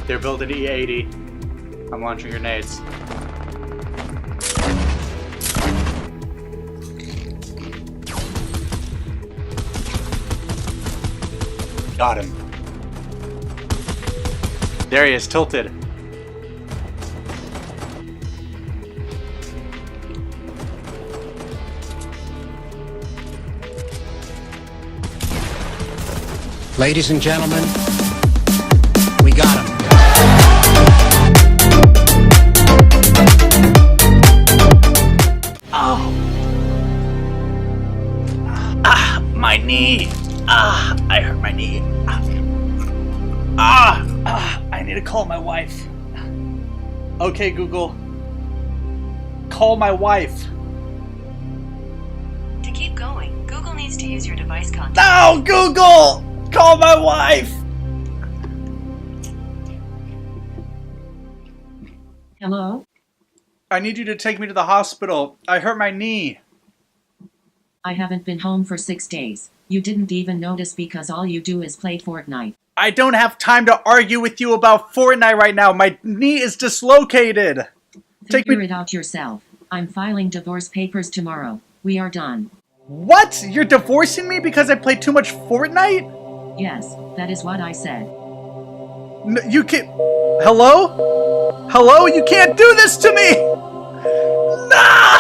They're building E80. I'm launching grenades. Got him. There he is, tilted. Ladies and gentlemen, we got him. Oh. My knee. I hurt my knee. I need to call my wife. Okay, Google. Call my wife. To keep going, Google needs to use your device contact. No, Google! Call my wife! Hello? I need you to take me to the hospital. I hurt my knee. I haven't been home for 6 days. You didn't even notice because all you do is play Fortnite. I don't have time to argue with you about Fortnite right now. My knee is dislocated. Figure it out yourself. I'm filing divorce papers tomorrow. We are done. What? You're divorcing me because I played too much Fortnite? Yes, that is what I said. No, you can't. Hello? Hello? You can't do this to me! No!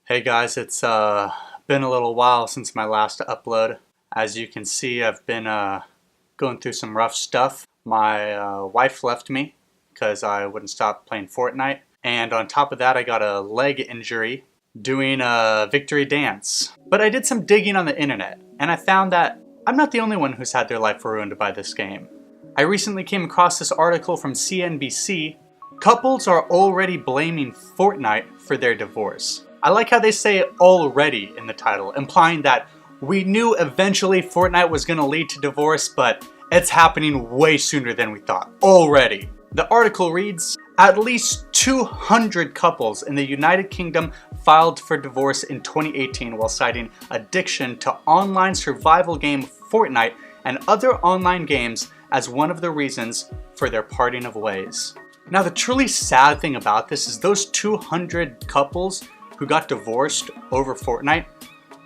Hey guys, it's been a little while since my last upload. As you can see, I've been going through some rough stuff. My wife left me because I wouldn't stop playing Fortnite. And on top of that, I got a leg injury doing a victory dance. But I did some digging on the internet, and I found that I'm not the only one who's had their life ruined by this game. I recently came across this article from CNBC. Couples are already blaming Fortnite for their divorce. I like how they say already in the title, implying that we knew eventually Fortnite was going to lead to divorce, but it's happening way sooner than we thought. Already. The article reads, at least 200 couples in the United Kingdom filed for divorce in 2018 while citing addiction to online survival game Fortnite and other online games as one of the reasons for their parting of ways. Now, the truly sad thing about this is those 200 couples who got divorced over Fortnite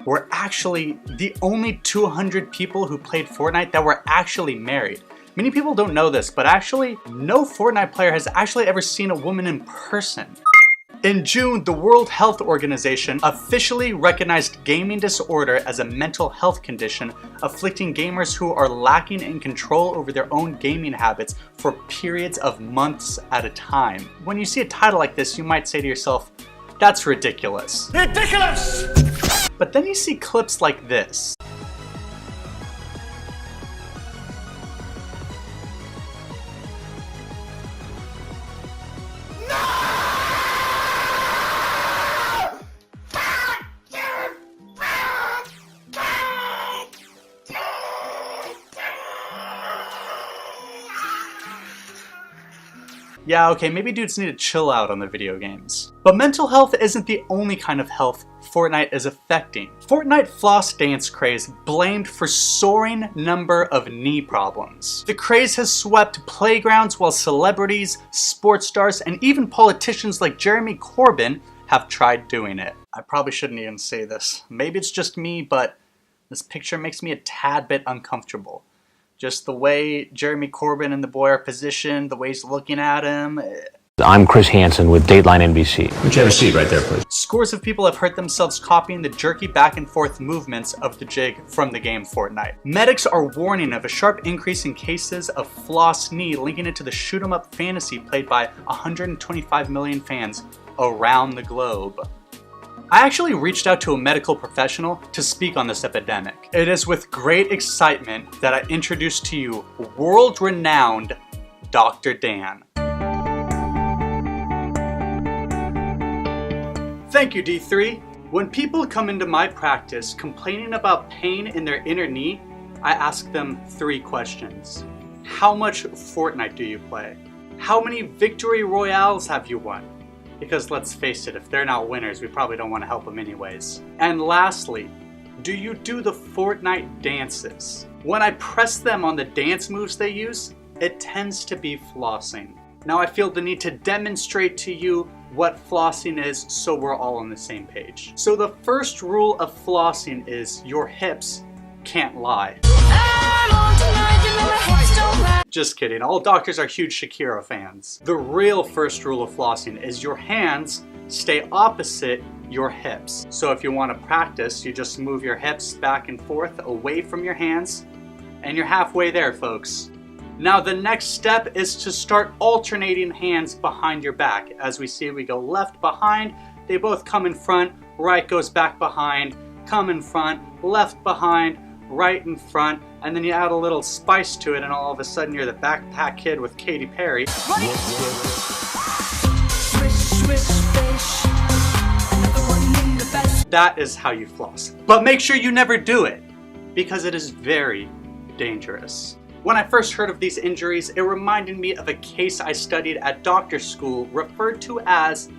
were actually the only 200 people who played Fortnite that were actually married. Many people don't know this, but actually, no Fortnite player has actually ever seen a woman in person. In June, the World Health Organization officially recognized gaming disorder as a mental health condition, afflicting gamers who are lacking in control over their own gaming habits for periods of months at a time. When you see a title like this, you might say to yourself, that's ridiculous. Ridiculous! But then you see clips like this. Yeah, okay, maybe dudes need to chill out on the video games. But mental health isn't the only kind of health Fortnite is affecting. Fortnite floss dance craze blamed for soaring number of knee problems. The craze has swept playgrounds while celebrities, sports stars, and even politicians like Jeremy Corbyn have tried doing it. I probably shouldn't even say this. Maybe it's just me, but this picture makes me a tad bit uncomfortable. Just the way Jeremy Corbyn and the boy are positioned, the way he's looking at him. I'm Chris Hansen with Dateline NBC. Would you have a seat right there, please? Scores of people have hurt themselves copying the jerky back and forth movements of the jig from the game Fortnite. Medics are warning of a sharp increase in cases of floss knee, linking it to the shoot 'em up fantasy played by 125 million fans around the globe. I actually reached out to a medical professional to speak on this epidemic. It is with great excitement that I introduce to you world-renowned Dr. Dan. Thank you, D3. When people come into my practice complaining about pain in their inner knee, I ask them 3 questions. How much Fortnite do you play? How many victory royales have you won? Because let's face it, if they're not winners, we probably don't want to help them anyways. And lastly, do you do the Fortnite dances? When I press them on the dance moves they use, it tends to be flossing. Now I feel the need to demonstrate to you what flossing is so we're all on the same page. So the first rule of flossing is your hips can't lie. Just kidding, all doctors are huge Shakira fans. The real first rule of flossing is your hands stay opposite your hips. So if you want to practice, you just move your hips back and forth away from your hands, and you're halfway there, folks. Now the next step is to start alternating hands behind your back. As we see, we go left behind, they both come in front, right goes back behind, come in front, left behind, right in front, and then you add a little spice to it and all of a sudden you're the backpack kid with Katy Perry. That is how you floss. But make sure you never do it, because it is very dangerous. When I first heard of these injuries, it reminded me of a case I studied at doctor school referred to as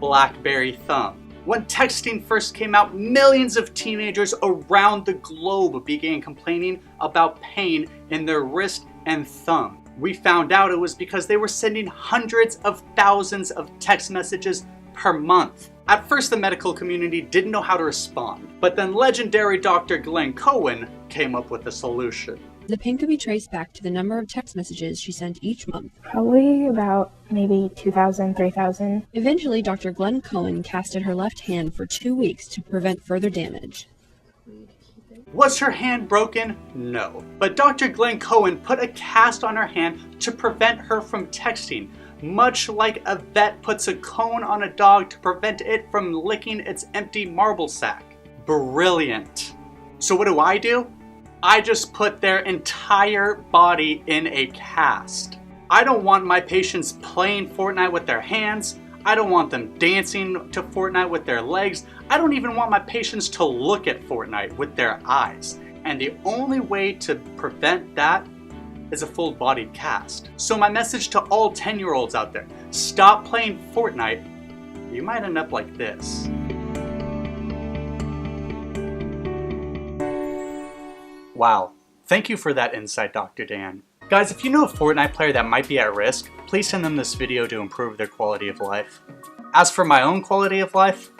Blackberry Thumb. When texting first came out, millions of teenagers around the globe began complaining about pain in their wrist and thumb. We found out it was because they were sending hundreds of thousands of text messages per month. At first, the medical community didn't know how to respond, but then legendary Dr. Glenn Cohen came up with a solution. The pain could be traced back to the number of text messages she sent each month. Probably about maybe 2,000, 3,000. Eventually, Dr. Glenn Cohen casted her left hand for 2 weeks to prevent further damage. Was her hand broken? No. But Dr. Glenn Cohen put a cast on her hand to prevent her from texting, much like a vet puts a cone on a dog to prevent it from licking its empty marble sack. Brilliant. So what do? I just put their entire body in a cast. I don't want my patients playing Fortnite with their hands. I don't want them dancing to Fortnite with their legs. I don't even want my patients to look at Fortnite with their eyes. And the only way to prevent that is a full-bodied cast. So my message to all 10-year-olds out there, stop playing Fortnite. You might end up like this. Wow, thank you for that insight, Dr. Dan. Guys, if you know a Fortnite player that might be at risk, please send them this video to improve their quality of life. As for my own quality of life,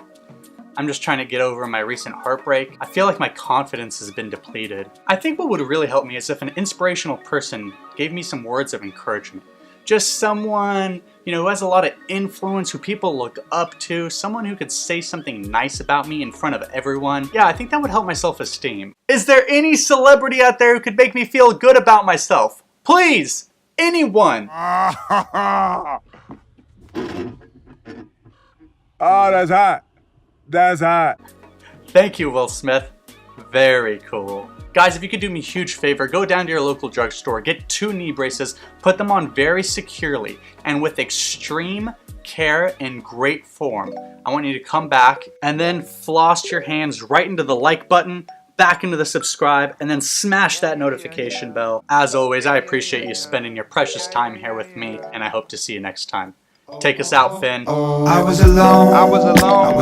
I'm just trying to get over my recent heartbreak. I feel like my confidence has been depleted. I think what would really help me is if an inspirational person gave me some words of encouragement. Just someone, who has a lot of influence, who people look up to, someone who could say something nice about me in front of everyone. Yeah, I think that would help my self-esteem. Is there any celebrity out there who could make me feel good about myself? Please, anyone. Oh, that's hot. That's hot. Thank you, Will Smith. Very cool. Guys, if you could do me a huge favor, go down to your local drugstore, get 2 knee braces, put them on very securely and with extreme care and great form. I want you to come back and then floss your hands right into the like button, back into the subscribe, and then smash that notification bell. As always, I appreciate you spending your precious time here with me, and I hope to see you next time. Take us out, Finn. I was alone. I was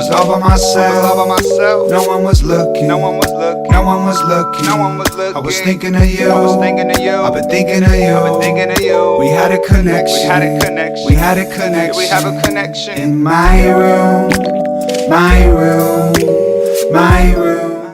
all by myself. No one was looking. No one was looking. I was thinking of you. I've been thinking of you. We had a connection. We have a connection. In my room.